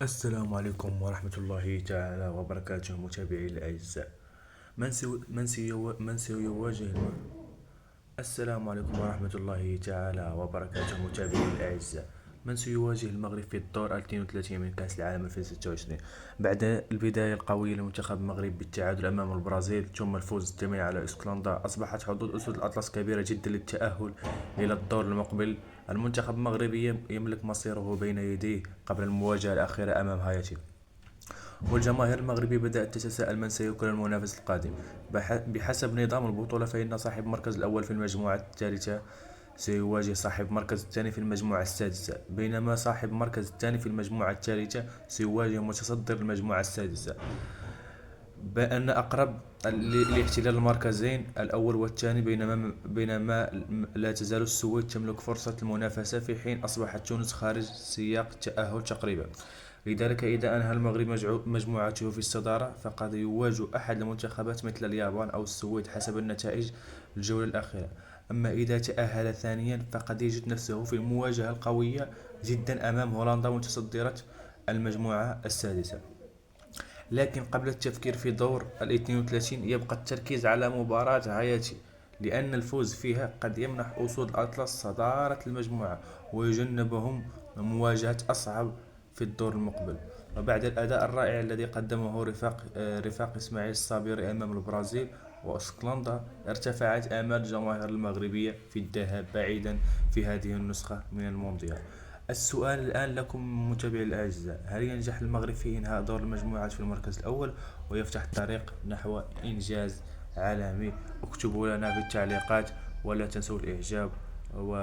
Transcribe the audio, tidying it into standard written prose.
السلام عليكم ورحمة الله تعالى وبركاته متابعي الأعزاء. من سيواجه السلام عليكم ورحمة الله تعالى وبركاته متابعي الأعزاء. من سيواجه المغرب في الدور 32 من كأس العالم 2026 بعد البداية القوية لمنتخب المغرب بالتعادل أمام البرازيل ثم الفوز الثمين على اسكتلندا؟ أصبحت حظوظ أسود الأطلس كبيرة جدا للتأهل إلى الدور المقبل. المنتخب المغربي يملك مصيره بين يديه قبل المواجهة الأخيرة أمام هايتي، والجماهير المغربية بدأت تتساءل من سيكون المنافس القادم. بحسب نظام البطولة فإن صاحب المركز الأول في المجموعة الثالثة سيواجه صاحب المركز الثاني في المجموعة السادسة، بينما صاحب المركز الثاني في المجموعة الثالثة سيواجه متصدر المجموعة السادسة، بأن أقرب لاحتلال المركزين الأول والثاني. بينما لا تزال السويد تملك فرصة المنافسة، في حين أصبحت تونس خارج سياق التأهل تقريبا. لذلك إذا أنهى المغرب مجموعته في الصدارة فقد يواجه أحد المنتخبات مثل اليابان أو السويد حسب النتائج الجولة الأخيرة. أما إذا تأهل ثانيا فقد يجد نفسه في المواجهة القوية جدا أمام هولندا متصدرة المجموعة السادسة. لكن قبل التفكير في دور 32 يبقى التركيز على مباراة هايتي، لأن الفوز فيها قد يمنح أسود الأطلس صدارة المجموعة ويجنبهم مواجهة أصعب في الدور المقبل. وبعد الأداء الرائع الذي قدمه رفاق إسماعيل الصابري أمام البرازيل واسكتلندا، ارتفعت آمال الجماهير المغربية في الذهاب بعيدا في هذه النسخة من المونديال. السؤال الآن لكم متابعي الأعزاء: هل ينجح المغرب في إنهاء دور المجموعات في المركز الأول ويفتح الطريق نحو إنجاز عالمي؟ اكتبوا لنا في التعليقات، ولا تنسوا الإعجاب و